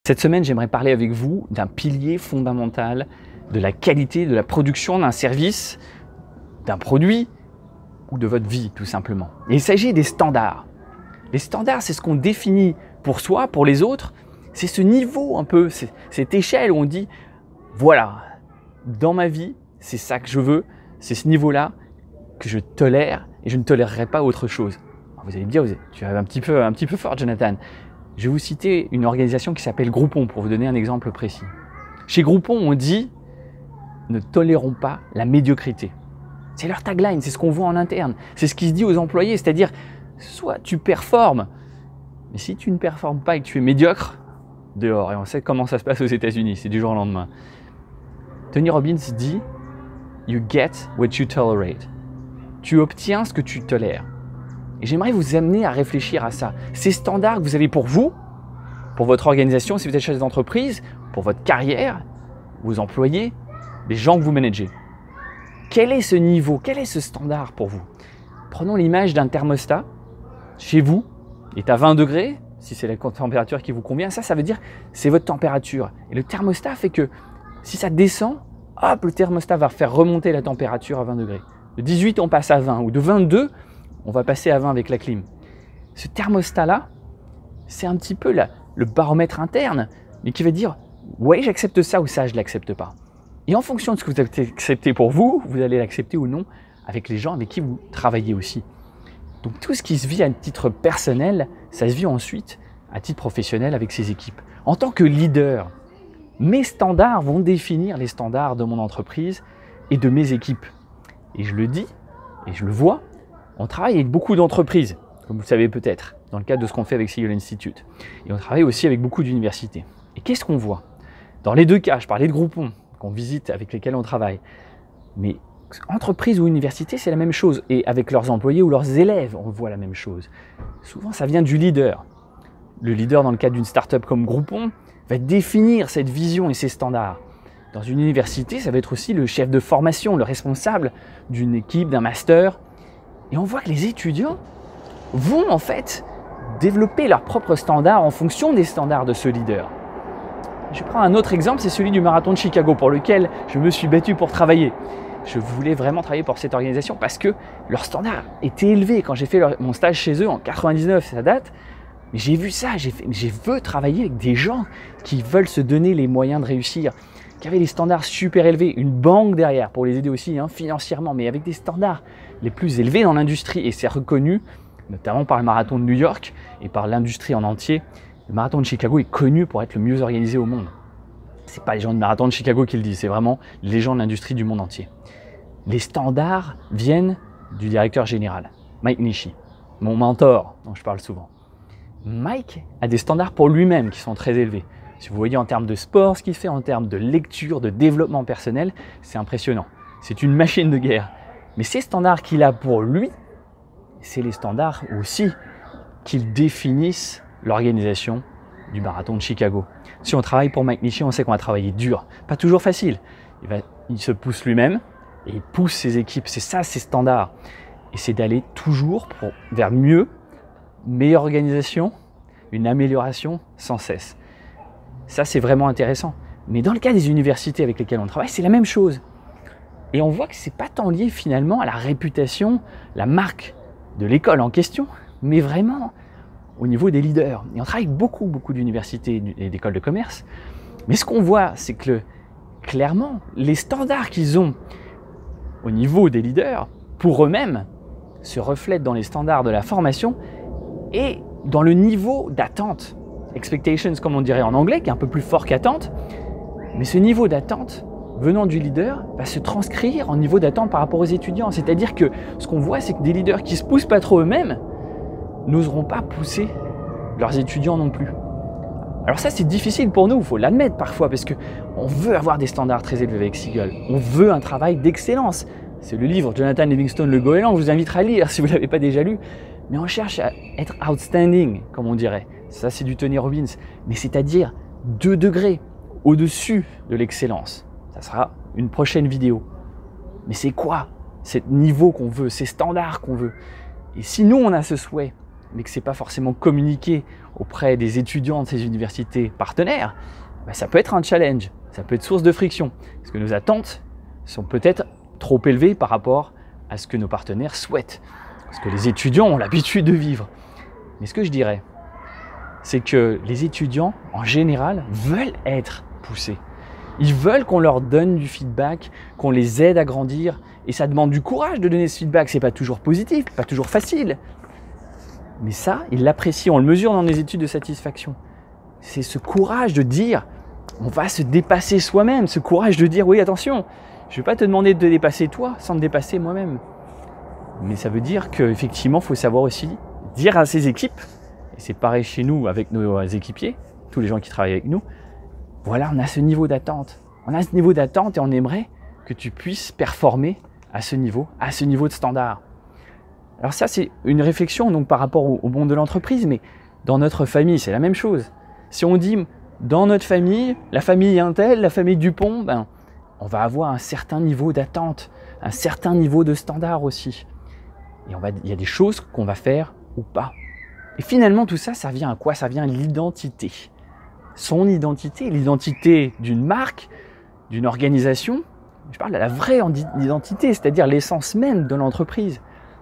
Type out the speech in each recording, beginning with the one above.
Cette semaine, j'aimerais parler avec vous d'un pilier fondamental de la qualité de la production d'un service, d'un produit ou de votre vie, tout simplement. Et il s'agit des standards. Les standards, c'est ce qu'on définit pour soi, pour les autres. C'est ce niveau un peu, cette échelle où on dit, voilà, dans ma vie, c'est ça que je veux, c'est ce niveau-là que je tolère et je ne tolérerai pas autre chose. Alors vous allez me dire, tu es un petit peu fort, Jonathan. Je vais vous citer une organisation qui s'appelle Groupon pour vous donner un exemple précis. Chez Groupon, on dit « ne tolérons pas la médiocrité ». C'est leur tagline, c'est ce qu'on voit en interne. C'est ce qui se dit aux employés, c'est-à-dire soit tu performes, mais si tu ne performes pas et que tu es médiocre, dehors. Et on sait comment ça se passe aux États-Unis, c'est du jour au lendemain. Tony Robbins dit « you get what you tolerate ». Tu obtiens ce que tu tolères. Et j'aimerais vous amener à réfléchir à ça. Ces standards que vous avez pour vous, pour votre organisation, si vous êtes chef d'entreprise, pour votre carrière, vos employés, les gens que vous managez. Quel est ce niveau? Quel est ce standard pour vous? Prenons l'image d'un thermostat. Chez vous, il est à 20 degrés, si c'est la température qui vous convient. Ça veut dire c'est votre température. Et le thermostat fait que si ça descend, hop, le thermostat va faire remonter la température à 20 degrés. De 18, on passe à 20, ou de 22, on va passer à 20 avec la clim. Ce thermostat-là, c'est un petit peu le baromètre interne, mais qui va dire « ouais, j'accepte ça » ou « ça, je ne l'accepte pas ». Et en fonction de ce que vous avez accepté pour vous, vous allez l'accepter ou non avec les gens avec qui vous travaillez aussi. Donc tout ce qui se vit à titre personnel, ça se vit ensuite à titre professionnel avec ses équipes. En tant que leader, mes standards vont définir les standards de mon entreprise et de mes équipes. Et je le dis, et je le vois, on travaille avec beaucoup d'entreprises, comme vous le savez peut-être, dans le cadre de ce qu'on fait avec Seagull Institute. Et on travaille aussi avec beaucoup d'universités. Et qu'est-ce qu'on voit? Dans les deux cas, je parlais de Groupon, qu'on visite, avec lesquels on travaille. Mais entreprise ou université, c'est la même chose. Et avec leurs employés ou leurs élèves, on voit la même chose. Souvent, ça vient du leader. Le leader, dans le cadre d'une start-up comme Groupon, va définir cette vision et ces standards. Dans une université, ça va être aussi le chef de formation, le responsable d'une équipe, d'un master. Et on voit que les étudiants vont en fait développer leurs propres standards en fonction des standards de ce leader. Je prends un autre exemple, c'est celui du marathon de Chicago pour lequel je me suis battu pour travailler. Je voulais vraiment travailler pour cette organisation parce que leurs standards étaient élevés. Quand j'ai fait mon stage chez eux en 99, ça date, mais j'ai vu ça, je veux travailler avec des gens qui veulent se donner les moyens de réussir, qui avaient des standards super élevés, une banque derrière pour les aider aussi financièrement, mais avec des standards les plus élevés dans l'industrie. Et c'est reconnu, notamment par le marathon de New York et par l'industrie en entier. Le marathon de Chicago est connu pour être le mieux organisé au monde. Ce n'est pas les gens du marathon de Chicago qui le disent, c'est vraiment les gens de l'industrie du monde entier. Les standards viennent du directeur général, Mike Nishi, mon mentor dont je parle souvent. Mike a des standards pour lui-même qui sont très élevés. Si vous voyez en termes de sport ce qu'il fait, en termes de lecture, de développement personnel, c'est impressionnant. C'est une machine de guerre. Mais ces standards qu'il a pour lui, c'est les standards aussi qu'ils définissent l'organisation du marathon de Chicago. Si on travaille pour Mike Nishi, on sait qu'on va travailler dur. Pas toujours facile. Il se pousse lui-même et il pousse ses équipes. C'est ça, ses standards. Et c'est d'aller toujours vers mieux, meilleure organisation, une amélioration sans cesse. Ça, c'est vraiment intéressant. Mais dans le cas des universités avec lesquelles on travaille, c'est la même chose. Et on voit que ce n'est pas tant lié finalement à la réputation, la marque de l'école en question, mais vraiment au niveau des leaders. Et on travaille avec beaucoup d'universités et d'écoles de commerce. Mais ce qu'on voit, c'est que clairement, les standards qu'ils ont au niveau des leaders, pour eux-mêmes, se reflètent dans les standards de la formation et dans le niveau d'attente. Expectations, comme on dirait en anglais, qui est un peu plus fort qu'attente. Mais ce niveau d'attente, venant du leader, va se transcrire en niveau d'attente par rapport aux étudiants. C'est-à-dire que ce qu'on voit, c'est que des leaders qui ne se poussent pas trop eux-mêmes n'oseront pas pousser leurs étudiants non plus. Alors ça, c'est difficile pour nous, il faut l'admettre parfois, parce qu'on veut avoir des standards très élevés avec Seagull. On veut un travail d'excellence. C'est le livre Jonathan Livingstone, Le Goéland, je vous inviterai à lire si vous ne l'avez pas déjà lu. Mais on cherche à être outstanding, comme on dirait. Ça, c'est du Tony Robbins. Mais c'est-à-dire 2 degrés au-dessus de l'excellence. Ça sera une prochaine vidéo. Mais c'est quoi ce niveau qu'on veut, ces standards qu'on veut? Et si nous, on a ce souhait mais que ce n'est pas forcément communiqué auprès des étudiants de ces universités partenaires, ça peut être un challenge, ça peut être source de friction. Parce que nos attentes sont peut-être trop élevées par rapport à ce que nos partenaires souhaitent. Parce que les étudiants ont l'habitude de vivre. Mais ce que je dirais, c'est que les étudiants, en général, veulent être poussés. Ils veulent qu'on leur donne du feedback, qu'on les aide à grandir. Et ça demande du courage de donner ce feedback. Ce n'est pas toujours positif, pas toujours facile. Mais ça, ils l'apprécient. On le mesure dans les études de satisfaction. C'est ce courage de dire, on va se dépasser soi-même. Ce courage de dire, oui, attention, je ne vais pas te demander de te dépasser toi sans te dépasser moi-même. Mais ça veut dire qu'effectivement, il faut savoir aussi dire à ses équipes, et c'est pareil chez nous avec nos équipiers, tous les gens qui travaillent avec nous, voilà, on a ce niveau d'attente. On a ce niveau d'attente et on aimerait que tu puisses performer à ce niveau de standard. Alors ça, c'est une réflexion donc, par rapport au monde de l'entreprise, mais dans notre famille, c'est la même chose. Si on dit, dans notre famille, la famille Intel, la famille Dupont, on va avoir un certain niveau d'attente, un certain niveau de standard aussi. Et il y a des choses qu'on va faire ou pas. Et finalement, tout ça, ça vient à quoi? Ça vient à l'identité. Son identité, l'identité d'une marque, d'une organisation. Je parle de la vraie identité, c'est-à-dire l'essence même de l'entreprise.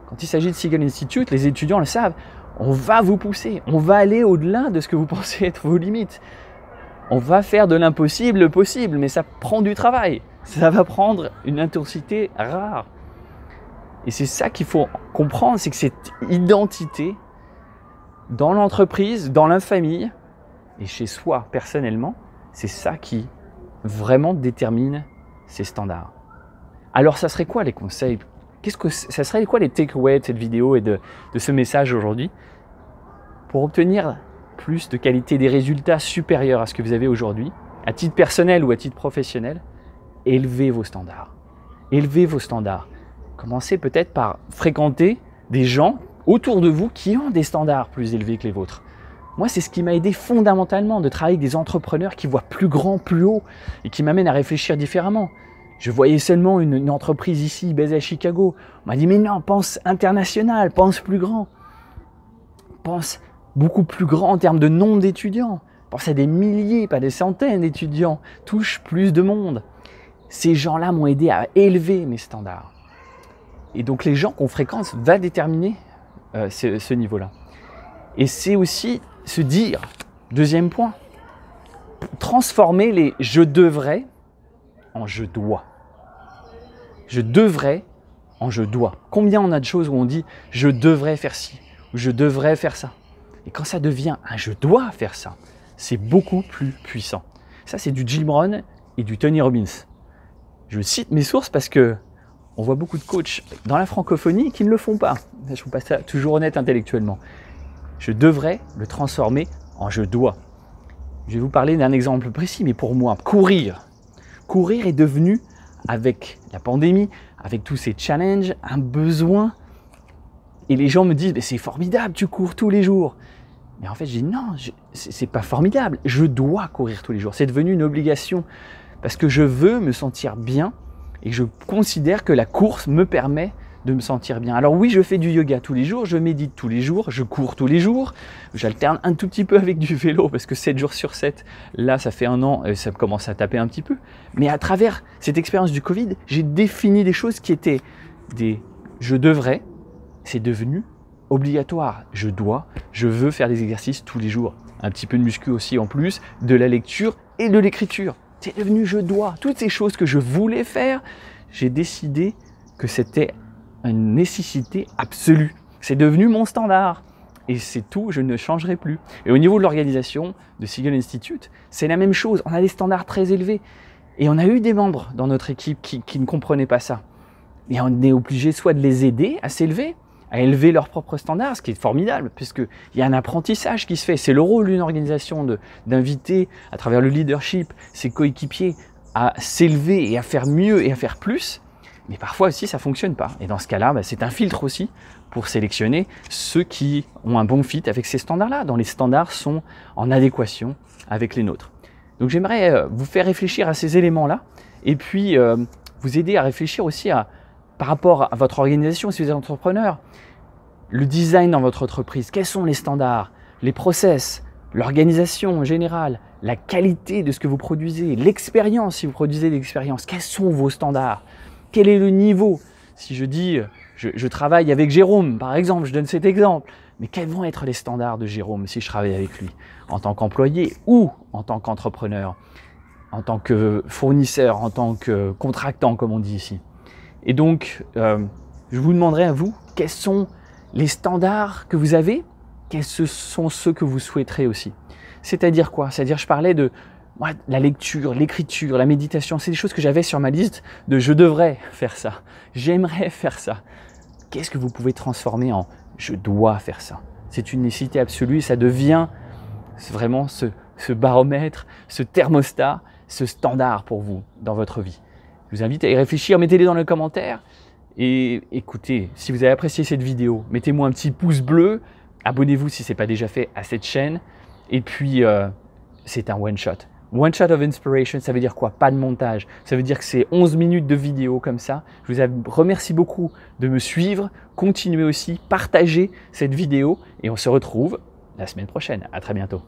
Quand il s'agit de Seagull Institute, les étudiants le savent, on va vous pousser, on va aller au-delà de ce que vous pensez être vos limites. On va faire de l'impossible le possible, mais ça prend du travail. Ça va prendre une intensité rare. Et c'est ça qu'il faut comprendre, c'est que cette identité, dans l'entreprise, dans la famille, et chez soi personnellement, c'est ça qui vraiment détermine ces standards. Alors ça serait quoi les conseils? Ça serait quoi les takeaways de cette vidéo et de ce message aujourd'hui? Pour obtenir plus de qualité, des résultats supérieurs à ce que vous avez aujourd'hui, à titre personnel ou à titre professionnel, élevez vos standards. Élevez vos standards. Commencez peut-être par fréquenter des gens autour de vous qui ont des standards plus élevés que les vôtres. Moi, c'est ce qui m'a aidé fondamentalement de travailler avec des entrepreneurs qui voient plus grand, plus haut et qui m'amènent à réfléchir différemment. Je voyais seulement une entreprise ici, basée à Chicago. On m'a dit, mais non, pense international, pense plus grand. Pense beaucoup plus grand en termes de nombre d'étudiants. Pense à des milliers, pas des centaines d'étudiants. Touche plus de monde. Ces gens-là m'ont aidé à élever mes standards. Et donc, les gens qu'on fréquente va déterminer ce niveau-là. Et c'est aussi se dire, deuxième point, transformer les « je devrais » en « je dois ». Je devrais en « je dois ». Combien on a de choses où on dit « je devrais faire ci » ou « je devrais faire ça ». Et quand ça devient un « je dois faire ça », c'est beaucoup plus puissant. Ça, c'est du Jim Rohn et du Tony Robbins. Je cite mes sources parce que on voit beaucoup de coachs dans la francophonie qui ne le font pas. Je ne suis pas toujours honnête intellectuellement. Je devrais le transformer en « je dois ». Je vais vous parler d'un exemple précis, mais pour moi, courir. Courir est devenu, avec la pandémie, avec tous ces challenges, un besoin. Et les gens me disent, c'est formidable, tu cours tous les jours. Mais en fait, je dis non, c'est pas formidable. Je dois courir tous les jours. C'est devenu une obligation parce que je veux me sentir bien et je considère que la course me permet de me sentir bien. Alors oui, je fais du yoga tous les jours, je médite tous les jours, je cours tous les jours, j'alterne un tout petit peu avec du vélo parce que 7 jours sur 7, là ça fait 1 an, ça commence à taper un petit peu. Mais à travers cette expérience du Covid, j'ai défini des choses qui étaient des « je devrais », c'est devenu obligatoire. Je dois, je veux faire des exercices tous les jours. Un petit peu de muscu aussi en plus, de la lecture et de l'écriture. C'est devenu « je dois ». Toutes ces choses que je voulais faire, j'ai décidé que c'était une nécessité absolue. C'est devenu mon standard. Et c'est tout, je ne changerai plus. Et au niveau de l'organisation de Seagull Institute, c'est la même chose. On a des standards très élevés. Et on a eu des membres dans notre équipe qui ne comprenaient pas ça. Et on est obligé soit de les aider à s'élever, à élever leurs propres standards, ce qui est formidable, puisqu'il y a un apprentissage qui se fait. C'est le rôle d'une organisation d'inviter, à travers le leadership, ses coéquipiers à s'élever et à faire mieux et à faire plus. Mais parfois aussi, ça ne fonctionne pas. Et dans ce cas-là, c'est un filtre aussi pour sélectionner ceux qui ont un bon fit avec ces standards-là, dont les standards sont en adéquation avec les nôtres. Donc j'aimerais vous faire réfléchir à ces éléments-là et puis vous aider à réfléchir aussi par rapport à votre organisation, si vous êtes entrepreneur, le design dans votre entreprise. Quels sont les standards, les process, l'organisation en général, la qualité de ce que vous produisez, l'expérience si vous produisez de l'expérience. Quels sont vos standards? Quel est le niveau? Si je dis, je travaille avec Jérôme, par exemple, je donne cet exemple, mais quels vont être les standards de Jérôme si je travaille avec lui, en tant qu'employé ou en tant qu'entrepreneur, en tant que fournisseur, en tant que contractant, comme on dit ici. Et donc, je vous demanderai à vous, quels sont les standards que vous avez, quels sont ceux que vous souhaiterez aussi. C'est-à-dire quoi? C'est-à-dire, je parlais de moi, la lecture, l'écriture, la méditation, c'est des choses que j'avais sur ma liste de je devrais faire ça, j'aimerais faire ça. Qu'est-ce que vous pouvez transformer en je dois faire ça? C'est une nécessité absolue, ça devient vraiment ce baromètre, ce thermostat, ce standard pour vous dans votre vie. Je vous invite à y réfléchir, mettez-les dans les commentaires et écoutez, si vous avez apprécié cette vidéo, mettez-moi un petit pouce bleu, abonnez-vous si ce n'est pas déjà fait à cette chaîne et puis c'est un one shot. One shot of inspiration, ça veut dire quoi? Pas de montage. Ça veut dire que c'est 11 minutes de vidéo comme ça. Je vous remercie beaucoup de me suivre. Continuez aussi, partagez cette vidéo et on se retrouve la semaine prochaine. À très bientôt.